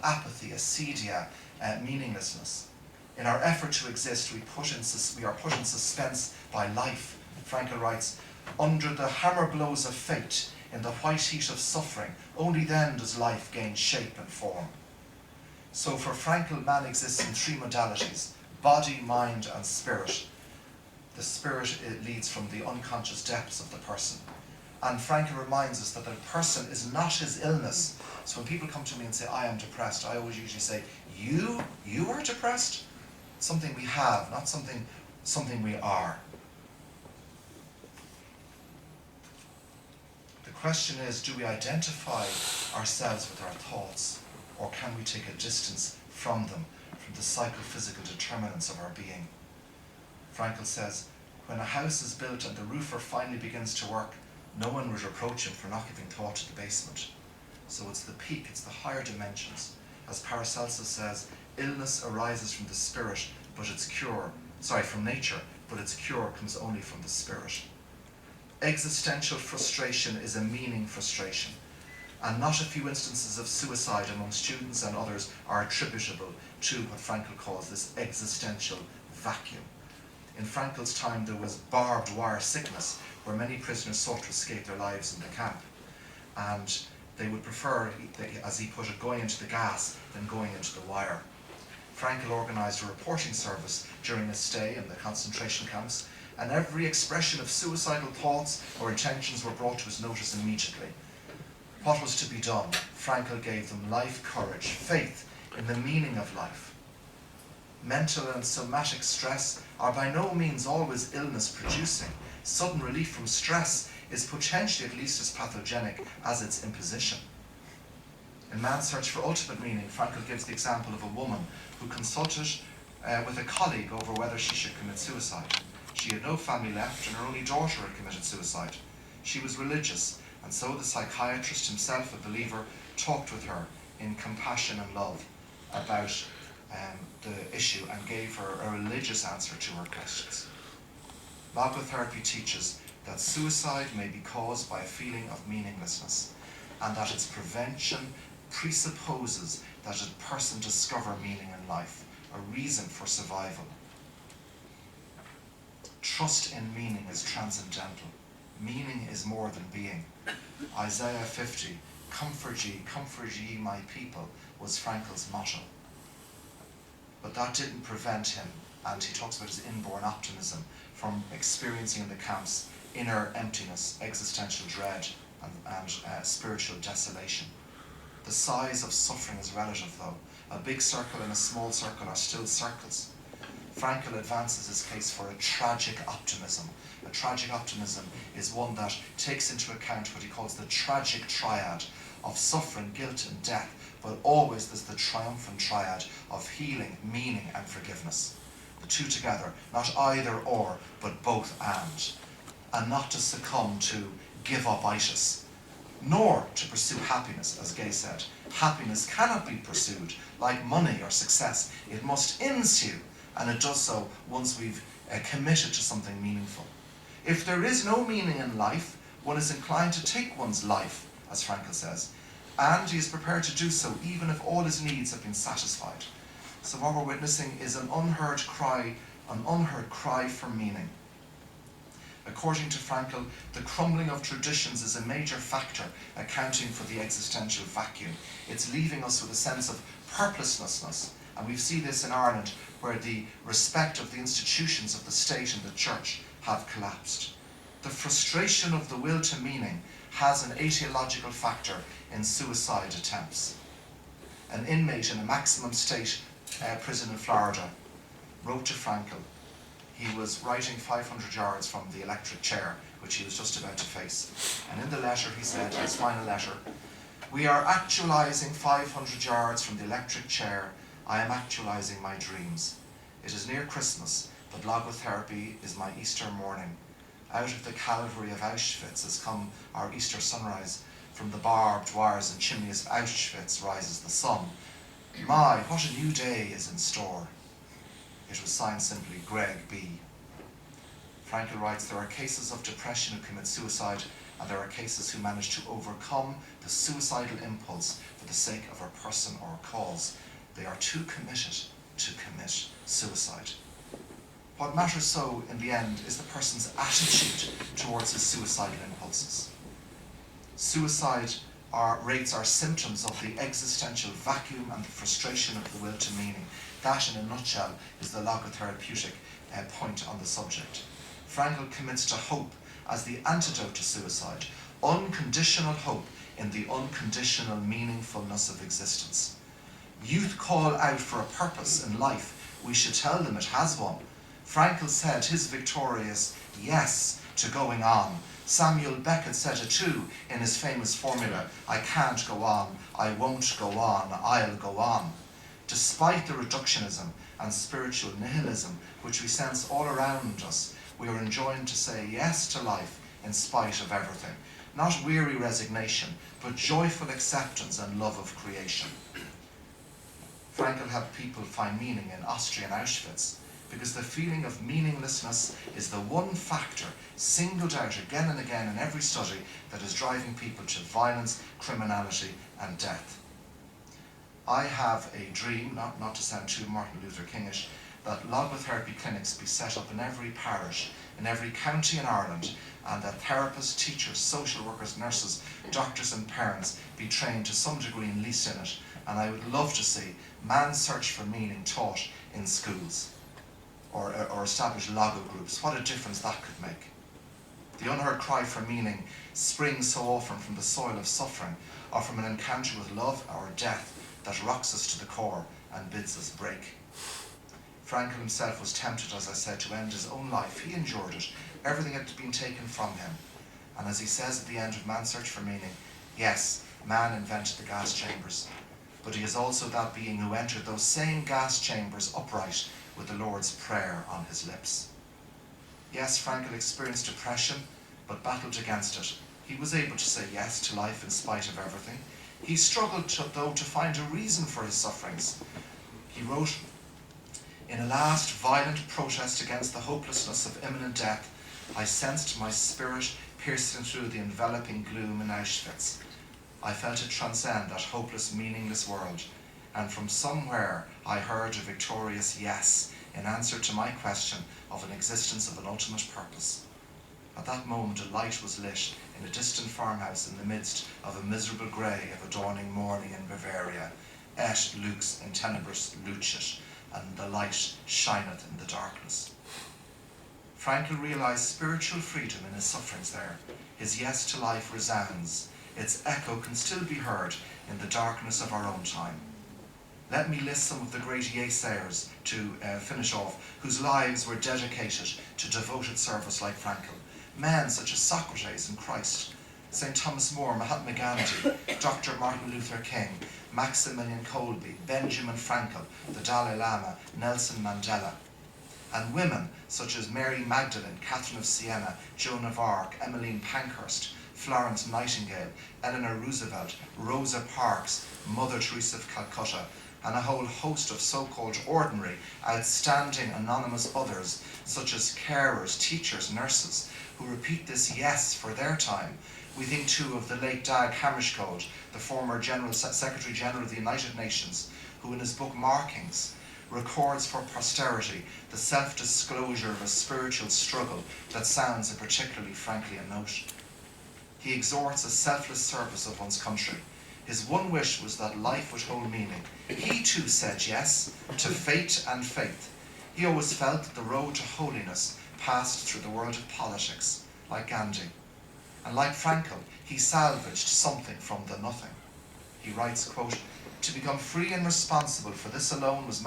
apathy, acedia, meaninglessness. In our effort to exist, we are put in suspense by life. Frankl writes, under the hammer blows of fate, in the white heat of suffering, only then does life gain shape and form. So for Frankl, man exists in three modalities: body, mind, and spirit. The spirit, it leads from the unconscious depths of the person. And Frankl reminds us that the person is not his illness. So when people come to me and say, I am depressed, I always usually say, you are depressed? Something we have, not something we are. The question is, do we identify ourselves with our thoughts, or can we take a distance from them, from the psychophysical determinants of our being? Frankl says, when a house is built and the roofer finally begins to work, no one would reproach him for not giving thought to the basement. So it's the peak, it's the higher dimensions. As Paracelsus says, illness arises from the spirit, but its cure, from nature, but its cure comes only from the spirit. Existential frustration is a meaning frustration, and not a few instances of suicide among students and others are attributable to what Frankl calls this existential vacuum. In Frankl's time, there was barbed wire sickness, where many prisoners sought to escape their lives in the camp, and they would prefer, as he put it, going into the gas than going into the wire. Frankl organised a reporting service during his stay in the concentration camps, and every expression of suicidal thoughts or intentions were brought to his notice immediately. What was to be done? Frankl gave them life courage, faith in the meaning of life. Mental and somatic stress are by no means always illness producing. Sudden relief from stress is potentially at least as pathogenic as its imposition. In Man's Search for Ultimate Meaning, Frankl gives the example of a woman who consulted with a colleague over whether she should commit suicide. She had no family left and her only daughter had committed suicide. She was religious, and so the psychiatrist, himself a believer, talked with her in compassion and love about the issue and gave her a religious answer to her questions. Logotherapy teaches that suicide may be caused by a feeling of meaninglessness, and that its prevention presupposes that a person discover meaning in life, a reason for survival. Trust in meaning is transcendental. Meaning is more than being. Isaiah 50, comfort ye my people, was Frankl's motto. But that didn't prevent him, and he talks about his inborn optimism, from experiencing in the camps inner emptiness, existential dread, and spiritual desolation. The size of suffering is relative, though. A big circle and a small circle are still circles. Frankl advances his case for a tragic optimism. A tragic optimism is one that takes into account what he calls the tragic triad of suffering, guilt, and death, but always there's the triumphant triad of healing, meaning, and forgiveness. The two together, not either or, but both and not to succumb to give-up-itis, nor to pursue happiness, as Gay said. Happiness cannot be pursued like money or success. It must ensue, and it does so once we've committed to something meaningful. If there is no meaning in life, one is inclined to take one's life, as Frankl says, and he is prepared to do so even if all his needs have been satisfied. So what we're witnessing is an unheard cry for meaning. According to Frankl, the crumbling of traditions is a major factor accounting for the existential vacuum. It's leaving us with a sense of purposelessness, and we see this in Ireland, where the respect of the institutions of the state and the church have collapsed. The frustration of the will to meaning has an etiological factor in suicide attempts. An inmate in a maximum state prison in Florida wrote to Frankl. He was writing 500 yards from the electric chair, which he was just about to face. And in the letter he said, his final letter, "We are actualizing 500 yards from the electric chair. I am actualizing my dreams. It is near Christmas, but logotherapy is my Easter morning. Out of the Calvary of Auschwitz has come our Easter sunrise. From the barbed wires and chimneys of Auschwitz rises the sun. My, what a new day is in store." It was signed simply Greg B. Frankl writes, there are cases of depression who commit suicide and there are cases who manage to overcome the suicidal impulse for the sake of a person or a cause. They are too committed to commit suicide. What matters so in the end is the person's attitude towards his suicidal impulses. Suicide rates are symptoms of the existential vacuum and the frustration of the will to meaning. That, in a nutshell, is the logotherapeutic point on the subject. Frankl commits to hope as the antidote to suicide, unconditional hope in the unconditional meaningfulness of existence. Youth call out for a purpose in life. We should tell them it has one. Frankl said his victorious yes to going on. Samuel Beckett said it too in his famous formula, I can't go on, I won't go on, I'll go on. Despite the reductionism and spiritual nihilism which we sense all around us, we are enjoined to say yes to life in spite of everything. Not weary resignation, but joyful acceptance and love of creation. Frankl helped people find meaning in Austrian Auschwitz, because the feeling of meaninglessness is the one factor singled out again and again in every study that is driving people to violence, criminality, and death. I have a dream, not to sound too Martin Luther Kingish, that logotherapy clinics be set up in every parish, in every county in Ireland, and that therapists, teachers, social workers, nurses, doctors and parents be trained to some degree at least in it. And I would love to see man's search for meaning taught in schools, or establish logo groups. What a difference that could make. The unheard cry for meaning springs so often from the soil of suffering, or from an encounter with love or death that rocks us to the core and bids us break. Frankl himself was tempted, as I said, to end his own life. He endured it. Everything had been taken from him. And as he says at the end of Man's Search for Meaning, yes, man invented the gas chambers, but he is also that being who entered those same gas chambers upright with the Lord's Prayer on his lips. Yes, Frankl experienced depression, but battled against it. He was able to say yes to life in spite of everything. He struggled, though, to find a reason for his sufferings. He wrote, in a last violent protest against the hopelessness of imminent death, I sensed my spirit piercing through the enveloping gloom in Auschwitz. I felt it transcend that hopeless, meaningless world, and from somewhere I heard a victorious yes in answer to my question of an existence of an ultimate purpose. At that moment a light was lit in a distant farmhouse in the midst of a miserable grey of a dawning morning in Bavaria. Et lux in tenebris lucet, and the light shineth in the darkness. Frankl realised spiritual freedom in his sufferings there. His yes to life resounds. Its echo can still be heard in the darkness of our own time. Let me list some of the great yesayers to finish off, whose lives were dedicated to devoted service like Frankl. Men such as Socrates and Christ, St. Thomas More, Mahatma Gandhi, Dr. Martin Luther King, Maximilian Kolbe, Benjamin Frankl, the Dalai Lama, Nelson Mandela. And women such as Mary Magdalene, Catherine of Siena, Joan of Arc, Emmeline Pankhurst, Florence Nightingale, Eleanor Roosevelt, Rosa Parks, Mother Teresa of Calcutta, and a whole host of so-called ordinary, outstanding anonymous others, such as carers, teachers, nurses, who repeat this yes for their time. We think too of the late Dag Hammarskjöld, the former Secretary General of the United Nations, who in his book Markings records for posterity the self-disclosure of a spiritual struggle that sounds a particularly Franklian note. He exhorts a selfless service of one's country. His one wish was that life would hold meaning. He too said yes to fate and faith. He always felt that the road to holiness passed through the world of politics, like Gandhi. And like Frankl, he salvaged something from the nothing. He writes, quote, to become free and responsible for this alone was